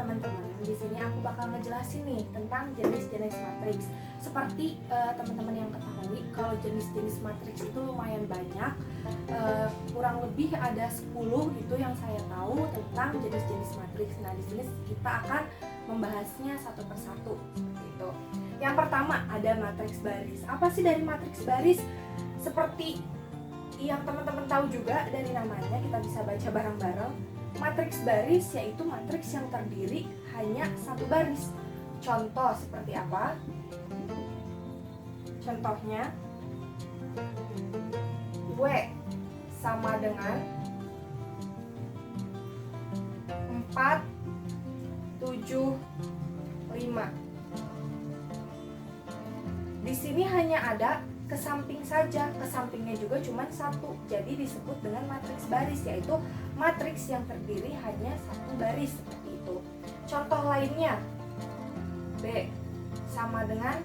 teman-teman, di sini aku bakal ngejelasin nih tentang jenis-jenis matriks. Seperti teman-teman yang ketahui, kalau jenis-jenis matriks itu lumayan banyak, kurang lebih ada 10 gitu yang saya tahu tentang jenis-jenis matriks. Nah, di sini kita akan membahasnya satu persatu seperti itu. Yang pertama ada matriks baris. Apa sih dari matriks baris? Seperti yang teman-teman tahu juga dari namanya, kita bisa baca bareng-bareng. Matriks baris yaitu matriks yang terdiri hanya satu baris. Contoh seperti apa? Contohnya W sama dengan 4, 7, 5. Di sini hanya ada ke samping saja, ke sampingnya juga cuma satu, jadi disebut dengan matriks baris, yaitu matriks yang terdiri hanya satu baris seperti itu. Contoh lainnya, B sama dengan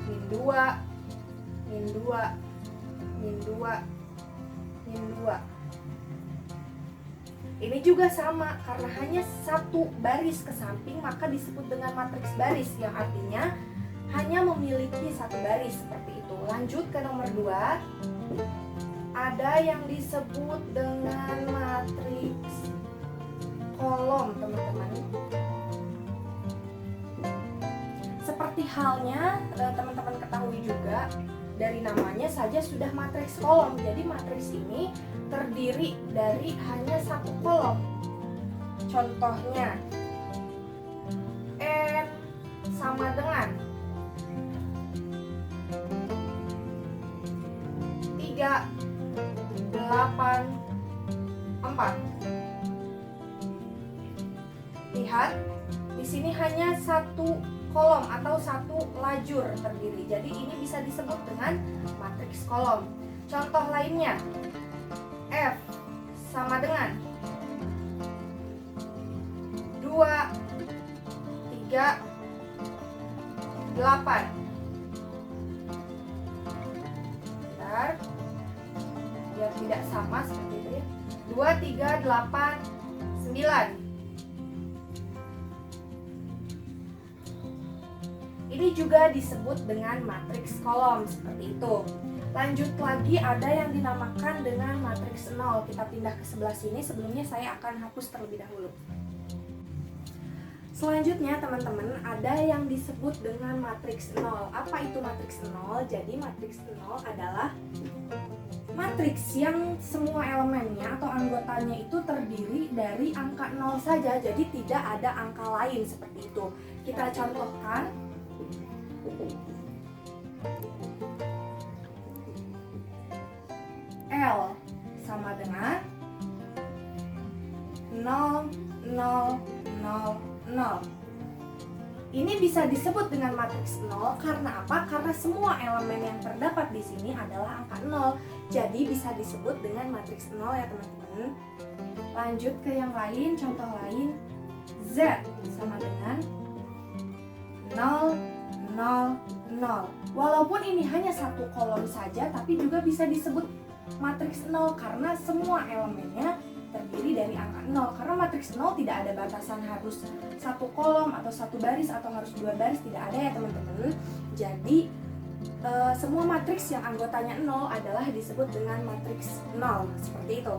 min 2, min 2, min 2, min 2. Ini juga sama, karena hanya satu baris ke samping maka disebut dengan matriks baris, yang artinya hanya memiliki satu baris seperti itu. Lanjut ke nomor 2. Ada yang disebut dengan matriks kolom, teman-teman. Seperti halnya teman-teman ketahui juga, dari namanya saja sudah matriks kolom. Jadi matriks ini terdiri dari hanya satu kolom. Contohnya N sama dengan 3, 8, 4. Lihat, di sini hanya satu kolom atau satu lajur terdiri. Jadi ini bisa disebut dengan matriks kolom. Contoh lainnya, F sama dengan 2, 3, 8. Bentar, biar tidak sama seperti itu ya. 2, 3, 8, 9. Ini juga disebut dengan matriks kolom seperti itu. Lanjut lagi, ada yang dinamakan dengan matriks 0. Kita pindah ke sebelah sini. Sebelumnya saya akan hapus terlebih dahulu. Selanjutnya teman-teman, ada yang disebut dengan matriks 0. Apa itu matriks 0? Jadi matriks 0 adalah matriks yang semua elemennya atau anggotanya itu terdiri dari angka 0 saja. Jadi tidak ada angka lain seperti itu. Kita contohkan. L sama dengan 0, 0, 0, 0. Ini bisa disebut dengan matriks 0 karena apa? Karena semua elemen yang terdapat di sini adalah angka 0. Jadi bisa disebut dengan matriks 0 ya teman-teman. Lanjut ke yang lain, contoh lain. Z sama dengan 0, 0, 0. Walaupun ini hanya satu kolom saja, tapi juga bisa disebut matriks 0 karena semua elemennya terdiri dari angka 0. Karena matriks 0 tidak ada batasan harus satu kolom atau satu baris atau harus dua baris, tidak ada ya teman-teman. Jadi semua matriks yang anggotanya 0 adalah disebut dengan matriks 0 seperti itu.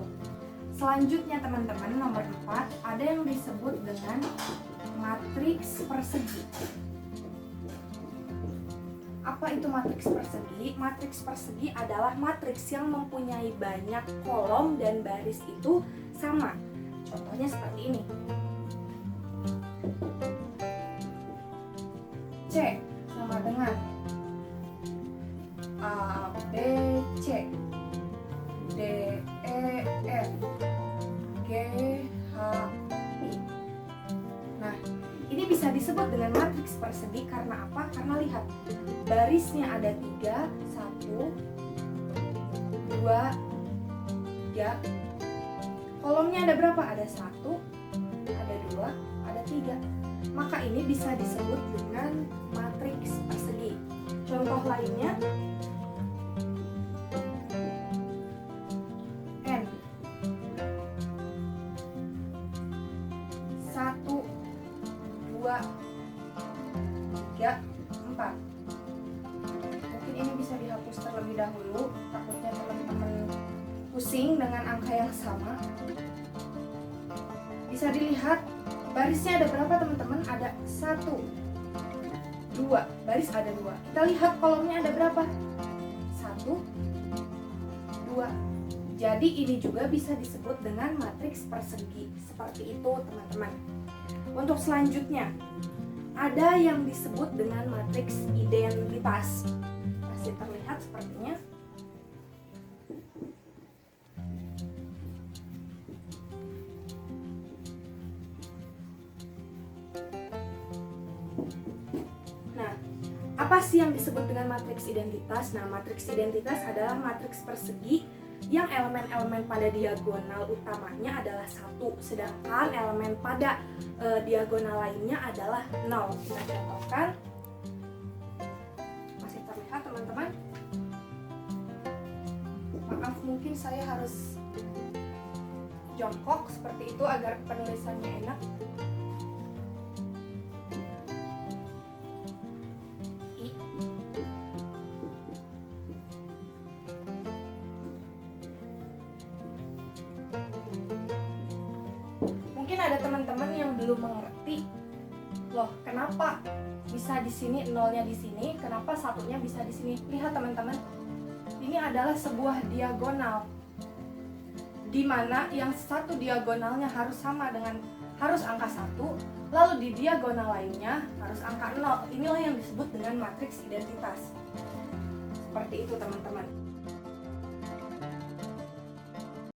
Selanjutnya teman-teman, nomor 4, ada yang disebut dengan matriks persegi. Apa itu matriks persegi? Matriks persegi adalah matriks yang mempunyai banyak kolom dan baris itu sama. Contohnya seperti ini. C sama dengan A, B, C, D, E, F, G, H, I. Nah, ini bisa disebut dengan matriks persegi karena apa? Karena lihat, barisnya ada 3, 1, 2, 3. Kolomnya ada berapa? Ada 1, ada 2, ada 3. Maka ini bisa disebut dengan matriks persegi. Contoh lainnya, N 3, 4. Mungkin ini bisa dihapus terlebih dahulu, takutnya teman-teman pusing dengan angka yang sama. Bisa dilihat barisnya ada berapa teman-teman? Ada 1, 2, baris ada 2. Kita lihat kolomnya ada berapa? 1, 2. Jadi ini juga bisa disebut dengan matriks persegi. Seperti itu teman-teman. Untuk selanjutnya, ada yang disebut dengan matriks identitas. Masih terlihat sepertinya. Nah, apa sih yang disebut dengan matriks identitas? Nah, matriks identitas adalah matriks persegi yang elemen-elemen pada diagonal utamanya adalah 1, sedangkan elemen pada diagonal lainnya adalah 0. Kita contohkan. Masih terlihat teman-teman? Maaf, mungkin saya harus jongkok seperti itu agar penulisannya enak. Mungkin ada teman-teman yang belum mengerti, loh kenapa bisa di sini nolnya di sini, kenapa satunya bisa di sini? Lihat teman-teman, ini adalah sebuah diagonal, di mana yang satu diagonalnya harus sama dengan harus angka 1, lalu di diagonal lainnya harus angka 0. Inilah yang disebut dengan matriks identitas. Seperti itu teman-teman.